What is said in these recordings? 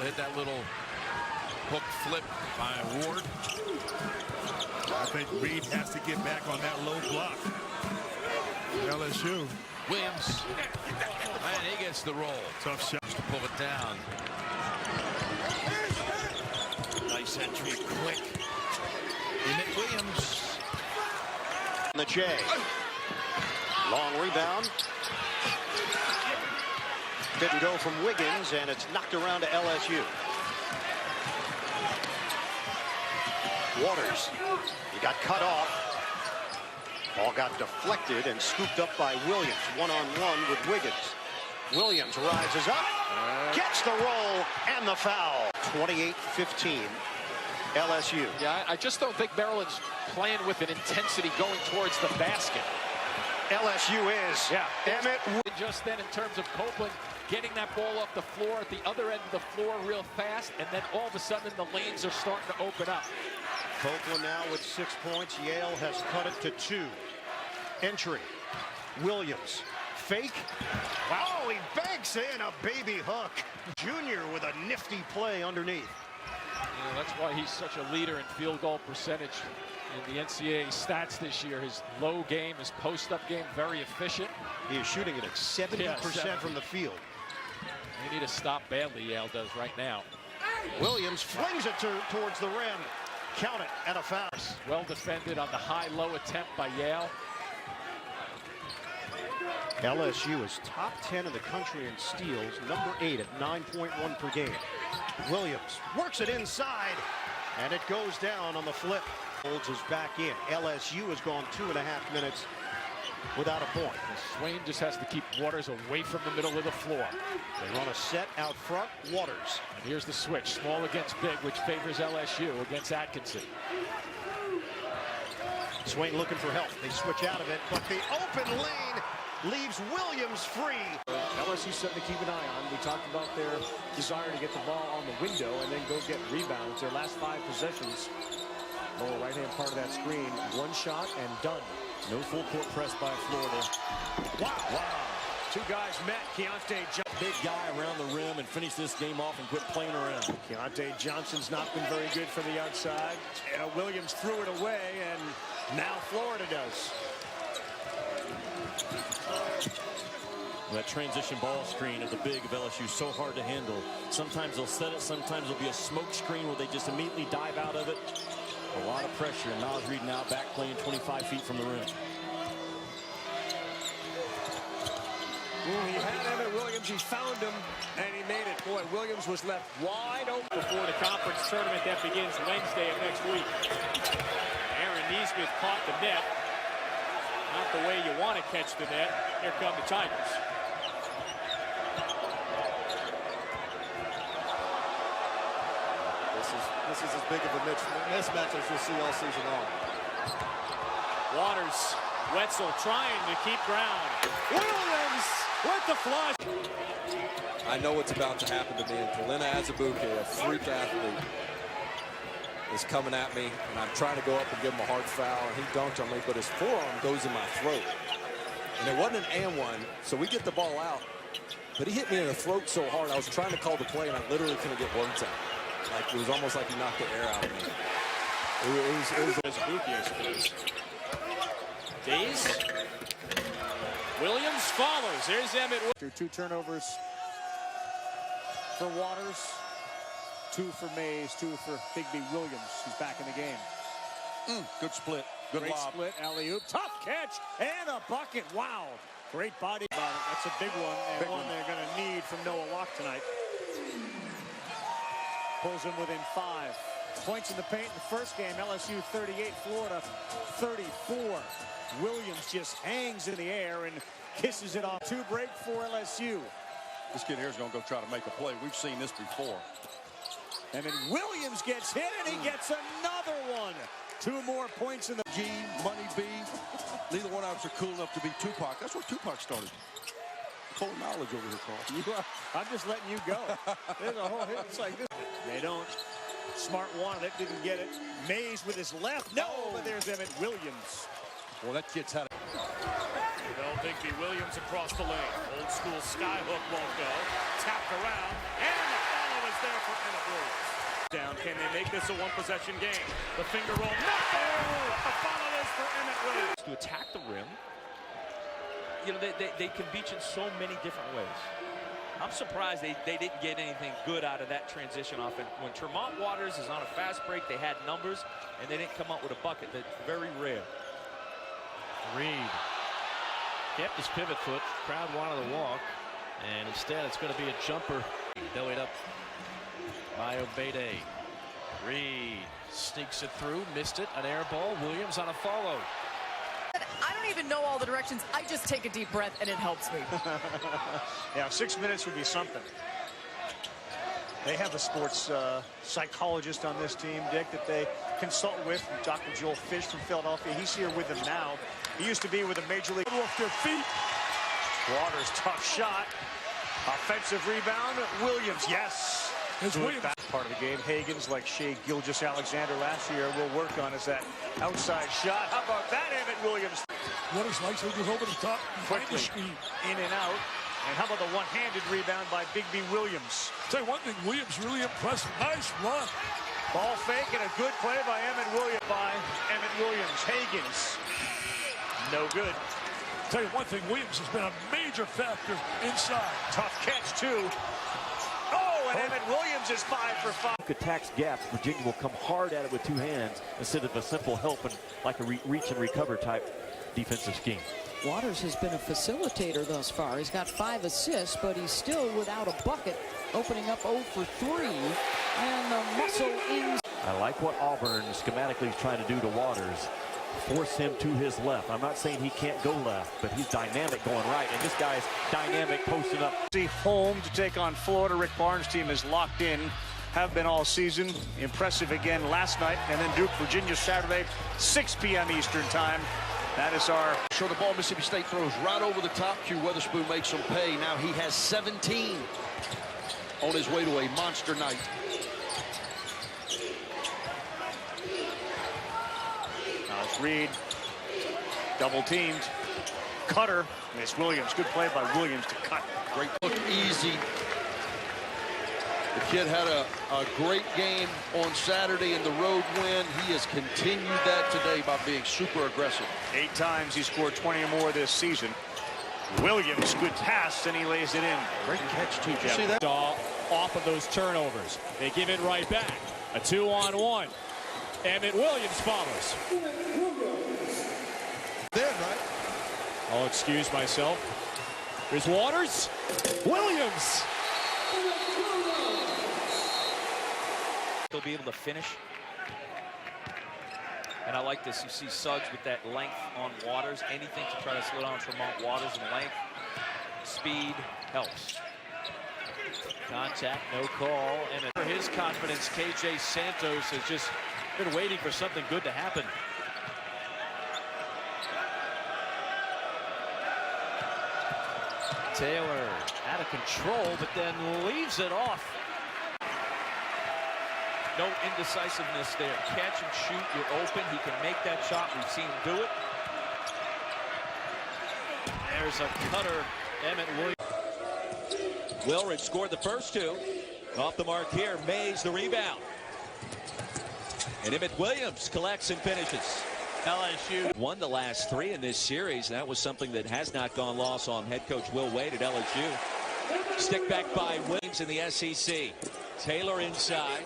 hit that little hook flip by Ward. I think Reed has to get back on that low block. LSU. Williams. And he gets the roll. Tough shot to pull it down. Nice entry, quick. Emmitt Williams. The J. Long rebound. Didn't go from Wiggins, and it's knocked around to LSU. Waters. He got cut off. Ball got deflected and scooped up by Williams. One-on-one with Wiggins. Williams rises up, gets the roll, and the foul. 28-15, LSU. Yeah, I just don't think Maryland's playing with an intensity going towards the basket. LSU is. Yeah. Emmitt. Just then, in terms of Copeland getting that ball off the floor at the other end of the floor real fast, and then all of a sudden the lanes are starting to open up. Copeland now with 6 points. Yale has cut it to 2. Entry. Williams. Fake. Wow, he banks in a baby hook. Junior with a nifty play underneath. Yeah, that's why he's such a leader in field goal percentage in the NCAA stats this year. His low game, his post-up game, very efficient. He is shooting it at 70% from the field. They need to stop badly, Yale does right now. Williams flings it towards the rim. Count it, and a foul. Well defended on the high-low attempt by Yale. LSU is top 10 in the country in steals, number 8 at 9.1 per game. Williams works it inside, and it goes down on the flip. Holds his back in. LSU has gone 2.5 minutes without a point. Swain just has to keep Waters away from the middle of the floor. They run a set out front. Waters. And here's the switch. Small against big, which favors LSU against Atkinson. Swain looking for help. They switch out of it, but the open lane leaves Williams free. LSU something to keep an eye on. We talked about their desire to get the ball on the window and then go get rebounds. Their last 5 possessions. Lower right-hand part of that screen. One shot and done. No full court press by Florida. Wow. Two guys met. Keontae Johnson. Big guy around the rim and finish this game off and quit playing around. Keontae Johnson's not been very good from the outside. Williams threw it away, and now Florida does. That transition ball screen of the big of LSU is so hard to handle. Sometimes they'll set it, sometimes it'll be a smoke screen where they just immediately dive out of it. A lot of pressure. Miles Reed now back playing 25 feet from the rim. He had Emmitt Williams, he found him, and he made it. Boy, Williams was left wide open before the conference tournament that begins Wednesday of next week. Aaron Nesmith caught the net. Not the way you want to catch the net. Here come the Tigers. This is as big of a mismatch as you'll see all season long. Waters, Wetzel trying to keep ground. Williams with the flush. I know what's about to happen to me. And Kalina Azubuike, a freak athlete, is coming at me, and I'm trying to go up and give him a hard foul, and he dunked on me, but his forearm goes in my throat. And it wasn't an and one, so we get the ball out. But he hit me in the throat so hard, I was trying to call the play, and I literally couldn't get words out. Like, it was almost like he knocked the air out of me. It was Azubuike, I suppose. Days. Williams follows. Here's Emmitt. 2 turnovers for Waters, 2 for Mays, 2 for Bigby Williams, who's back in the game. Good split. Good Great lob. split, alley-oop, tough catch, and a bucket. Wow, great body. That's a big one, and Big one one. they're going to need from Noah Locke tonight. Pulls him within 5 points in the paint in the first game. LSU 38, Florida 34. Williams just hangs in the air and kisses it off. 2 break for LSU. This kid here is going to go try to make a play. We've seen this before. And then Williams gets hit, and he gets another one. 2 more points in the G, Money B. Neither one of us are cool enough to be Tupac. That's where Tupac started. Full knowledge over here, Carl. I'm just letting you go. There's a whole hit. It's like this. They don't. Smart wanted it, didn't get it. Mays with his left. No, but there's Emmitt Williams. Well, that kid's had a... Bigby Williams across the lane. Old school skyhook won't go. Tapped around, and the follow is there for Emmitt Williams. Down, can they make this a one-possession game? The finger roll, no! The follow is for Emmitt Williams. To attack the rim, you know, they can beat you in so many different ways. I'm surprised they didn't get anything good out of that transition offense. When Tremont Waters is on a fast break, they had numbers, and they didn't come up with a bucket. That's very rare. Reed kept his pivot foot. Crowd wanted to walk, and instead it's going to be a jumper. Bellied up by Obede. Reed sneaks it through, missed it. An air ball. Williams on a follow. I don't even know all the directions. I just take a deep breath and it helps me. Yeah, 6 minutes would be something. They have a sports psychologist on this team, Dick, that they consult with, Dr. Joel Fish from Philadelphia. He's here with them now. He used to be with the Major League. Off their feet. Waters, tough shot. Offensive rebound. Williams, yes. It's Williams. Part of the game. Hagens, like Shea Gilgeous-Alexander last year, will work on is that outside shot. How about that, Emmitt Williams? Waters likes to goes over the top. Quickly in and out. And how about the one-handed rebound by Big B Williams? Tell you one thing, Williams really impressive. Nice run. Ball fake and a good play by Emmitt Williams. Hagens. No good. Tell you one thing, Williams has been a major factor inside. Tough catch, too. Oh, and Emmitt Williams is 5 for 5. Attacks gaps. Virginia will come hard at it with two hands instead of a simple help and like a reach and recover type defensive scheme. Waters has been a facilitator thus far. He's got 5 assists, but he's still without a bucket, opening up 0 for 3. And the muscle in. I like what Auburn schematically is trying to do to Waters. Force him to his left. I'm not saying he can't go left, but he's dynamic going right, and this guy's dynamic posting up. See home to take on Florida. Rick Barnes' team is locked in, have been all season. Impressive again last night, and then Duke, Virginia Saturday, 6 p.m. Eastern time. That is our. So the ball, Mississippi State throws right over the top. Q Weatherspoon makes them pay. Now he has 17 on his way to a monster night. Now it's Reed, double teamed. Cutter, and it's Williams. Good play by Williams to cut. Great look, easy. The kid had a great game on Saturday in the road win. He has continued that today by being super aggressive. 8 times he scored 20 or more this season. Williams, good pass, and he lays it in. Great catch, too. Did you see that? Off of those turnovers. They give it right back. A 2-on-1. Emmitt Williams follows. Dead, right? I'll excuse myself. Here's Waters. Williams. They'll be able to finish. And I like this. You see Suggs with that length on Waters. Anything to try to slow down Tremont Waters and length. Speed helps. Contact, no call. And for his confidence, KJ Santos has just been waiting for something good to happen. Taylor out of control, but then leaves it off. No indecisiveness there. Catch and shoot, you're open. He can make that shot. We've seen him do it. There's a cutter, Emmitt Williams. Wilridge scored the first 2. Off the mark here, Mays the rebound. And Emmitt Williams collects and finishes. LSU won the last 3 in this series. That was something that has not gone lost on head coach Will Wade at LSU. Stick back by Williams in the SEC. Taylor inside.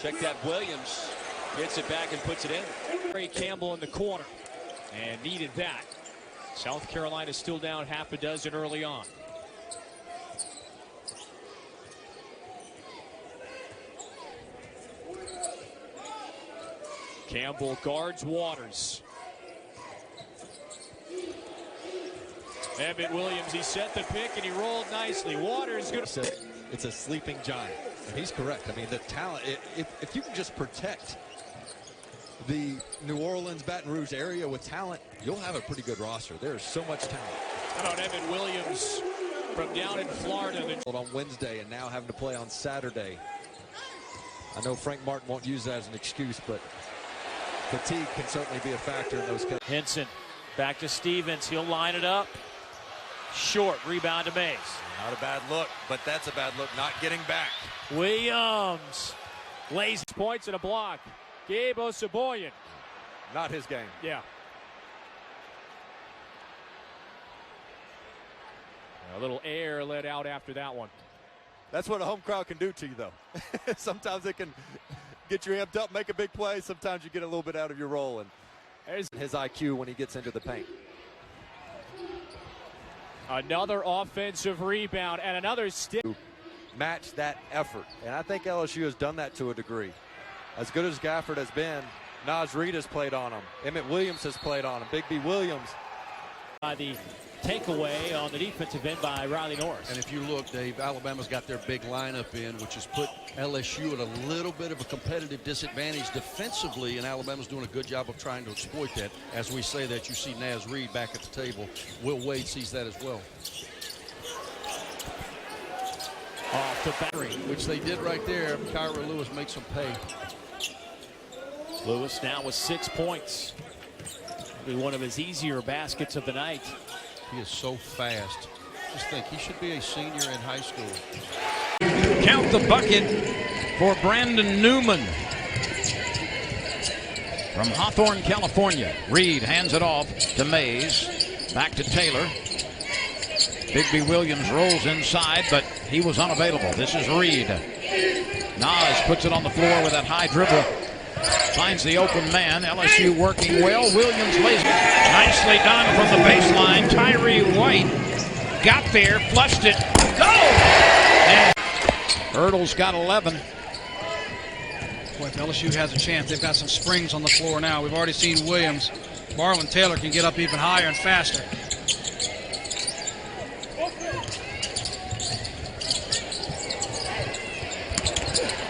Check that, Williams gets it back and puts it in. Ray Campbell in the corner and needed that. South Carolina still down half a dozen early on. Campbell guards Waters. Emmitt Williams, he set the pick and he rolled nicely. Waters good. It's a sleeping giant. And he's correct. I mean, the talent, if you can just protect the New Orleans, Baton Rouge area with talent, you'll have a pretty good roster. There's so much talent. How about Emmitt Williams from down in Florida? On Wednesday and now having to play on Saturday. I know Frank Martin won't use that as an excuse, but fatigue can certainly be a factor in those cases. Henson back to Stevens. He'll line it up. Short rebound to Mays. Not a bad look, but that's a bad look not getting back. Williams lays points and a block. Gabe Osaboyan. Not his game. Yeah. A little air let out after that one. That's what a home crowd can do to you, though. Sometimes it can get you amped up, make a big play. Sometimes you get a little bit out of your role. And there's his IQ when he gets into the paint. Another offensive rebound and another stick. Match that effort. And I think LSU has done that to a degree. As good as Gafford has been, Naz Reid has played on him. Emmitt Williams has played on him. Big B Williams. By the takeaway on the defensive end by Riley Norris. And if you look, Dave, Alabama's got their big lineup in, which has put LSU at a little bit of a competitive disadvantage defensively, and Alabama's doing a good job of trying to exploit that. As we say that, you see Naz Reid back at the table. Will Wade sees that as well. Off the battery, which they did right there. Kyra Lewis makes them pay. Lewis now with 6 points. Be one of his easier baskets of the night. He is so fast. Just think, he should be a senior in high school. Count the bucket for Brandon Newman from Hawthorne, California. Reed hands it off to Mays. Back to Taylor. Bigby Williams rolls inside, but he was unavailable. This is Reed. Nas puts it on the floor with that high dribble. Finds the open man. LSU working well. Williams lays it. Nicely done from the baseline. Tyree White got there, flushed it. Go! And Hurdle's got 11. Boy, if LSU has a chance, they've got some springs on the floor now. We've already seen Williams. Marlon Taylor can get up even higher and faster.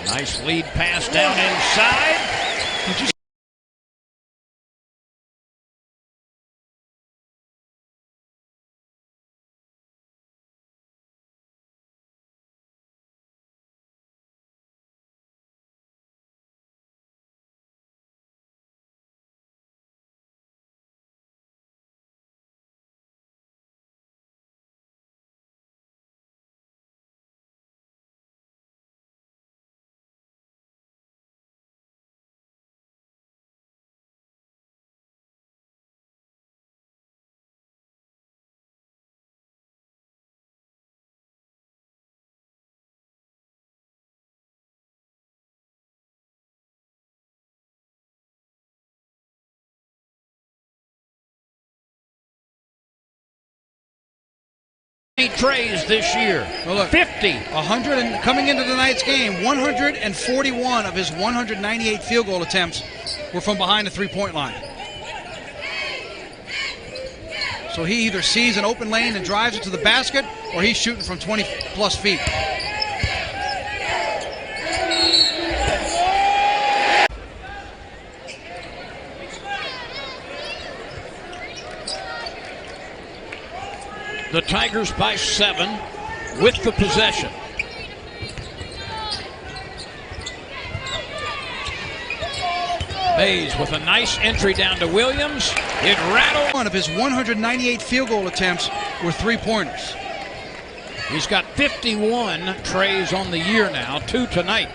Nice lead pass down inside. Trays this year. Well, look, 50. 100 and coming into tonight's game, 141 of his 198 field goal attempts were from behind the three-point line. So he either sees an open lane and drives it to the basket, or he's shooting from 20-plus feet. The Tigers by 7 with the possession. Mays with a nice entry down to Williams. It rattled. One of his 198 field goal attempts were three-pointers. He's got 51 trays on the year now, 2 tonight.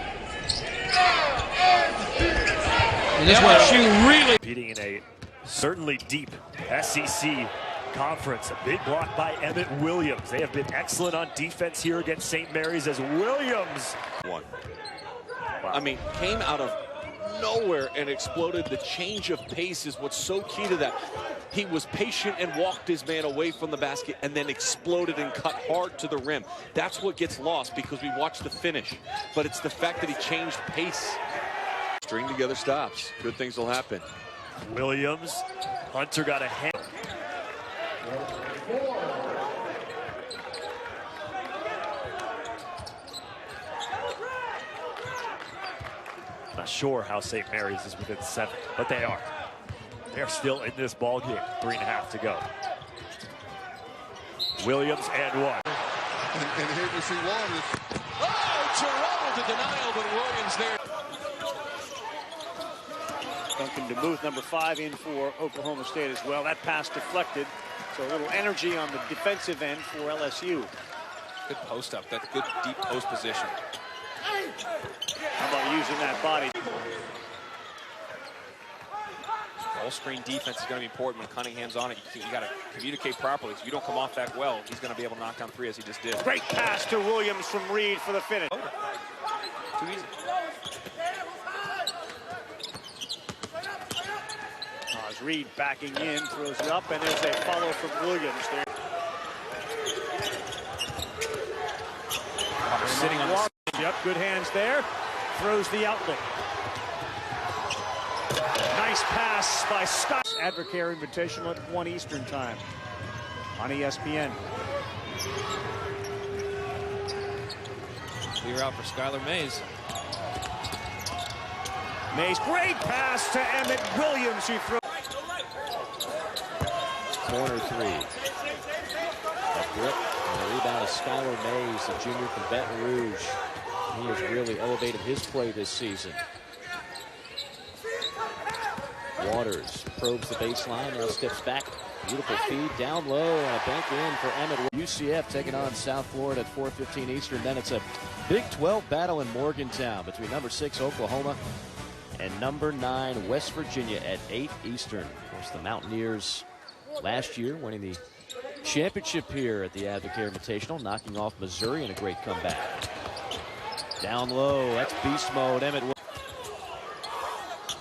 LSU really competing in a certainly deep SEC conference. A big block by Emmitt Williams. They have been excellent on defense here against St. Mary's as Williams. Wow. I mean, came out of nowhere and exploded. The change of pace is what's so key to that. He was patient and walked his man away from the basket and then exploded and cut hard to the rim. That's what gets lost because we watch the finish. But it's the fact that he changed pace. String together stops. Good things will happen. Williams. Hunter got a hand. Not sure how St. Mary's is within 7, but they are. They're still in this ball game. 3.5 to go. Williams and 1. And here we see Williams. Oh, Toronto to denial, but Williams there. Duncan DeMuth, number 5, in for Oklahoma State as well. That pass deflected. So a little energy on the defensive end for LSU. Good post up. That's good deep post position. body. Ball screen defense is going to be important when Cunningham's on it. You got to communicate properly. If you don't come off that well, he's going to be able to knock down three as he just did. Great pass to Williams from Reed for the finish. Too easy. As Reed backing in, throws it up, and there's a follow from Williams there. Sitting on the... Yep, good hands there. Throws the outlet. Nice pass by Scott. Advocare Invitational at 1 Eastern time on ESPN. Clear out for Skylar Mays. Mays, great pass to Emmitt Williams. He throws. Corner three. A grip and the rebound is Skylar Mays, the junior from Baton Rouge. He has really elevated his play this season. Waters probes the baseline, now steps back. Beautiful feed down low and a bank in for Emmitt. UCF taking on South Florida at 4:15 Eastern. Then it's a Big 12 battle in Morgantown between number 6 Oklahoma and number 9 West Virginia at 8 Eastern. Of course, the Mountaineers last year winning the championship here at the Advocare Invitational, knocking off Missouri in a great comeback. Down low, that's beast mode. Emmitt.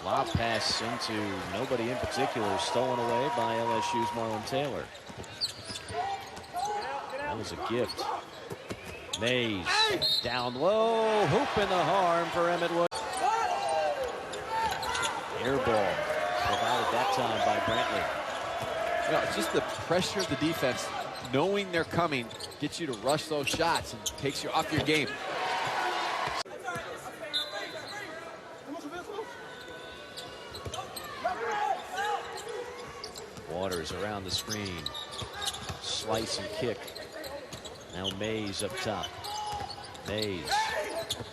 Lob pass into nobody in particular, stolen away by LSU's Marlon Taylor. That was a gift. Mays down low, hoop in the harm for Emmitt Williams. Air ball provided that time by Brantley. No, it's just the pressure of the defense, knowing they're coming, gets you to rush those shots and takes you off your game. Waters around the screen. Slice and kick. Now Mays up top. Mays.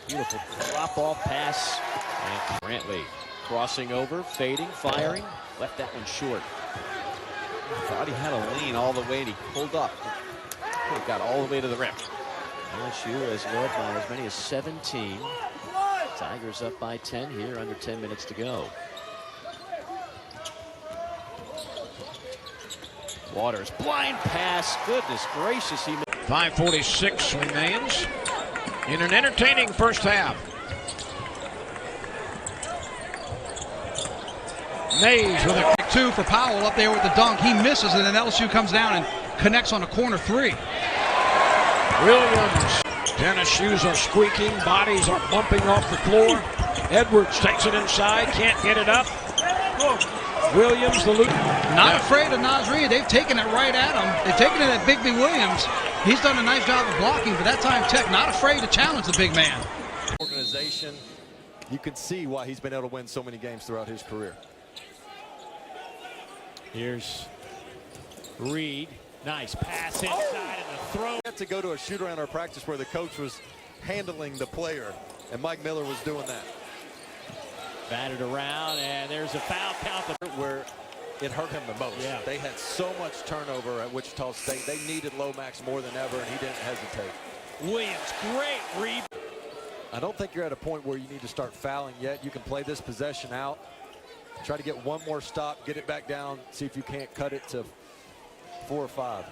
Beautiful drop-off pass. And Brantley crossing over, fading, firing. Left that one short. Thought he had a lean all the way and he pulled up. He got all the way to the rim. LSU is led by as many as 17. Tigers up by 10 here, under 10 minutes to go. Waters, blind pass, goodness gracious. 5:46 remains in an entertaining first half. Mays with a 2 for Powell up there with the dunk. He misses, and then LSU comes down and connects on a corner 3. Williams. Tennis shoes are squeaking, bodies are bumping off the floor. Edwards takes it inside, can't get it up. Williams, the loop. Not afraid of Naz Reid. They've taken it right at him. They've taken it at Bigby Williams. He's done a nice job of blocking, but that time Tech not afraid to challenge the big man. Organization, you can see why he's been able to win so many games throughout his career. Here's Reed. Nice pass inside and a throw. To go to a shoot-around or practice where the coach was handling the player, and Mike Miller was doing that. Batted around, and there's a foul count. Where it hurt him the most. Yeah. They had so much turnover at Wichita State. They needed Lomax more than ever, and he didn't hesitate. Williams, great rebound. I don't think you're at a point where you need to start fouling yet. You can play this possession out. Try to get one more stop, get it back down, see if you can't cut it to 4 or 5.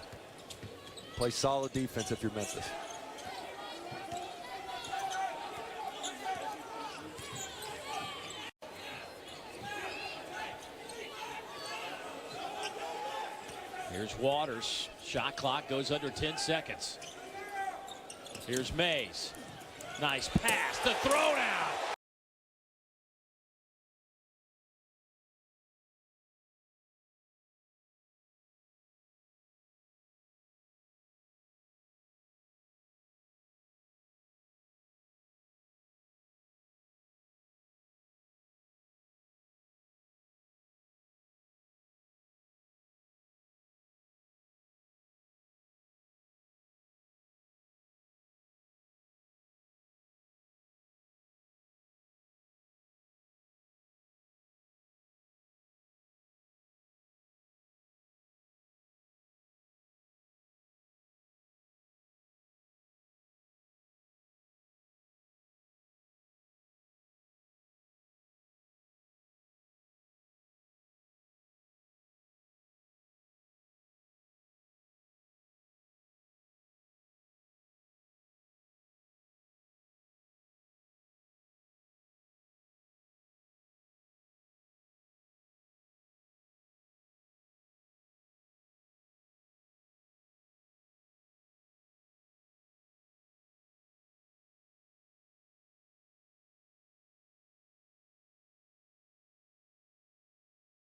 Play solid defense if you're Memphis. Here's Waters. Shot clock goes under 10 seconds. Here's Mays. Nice pass. The throwdown.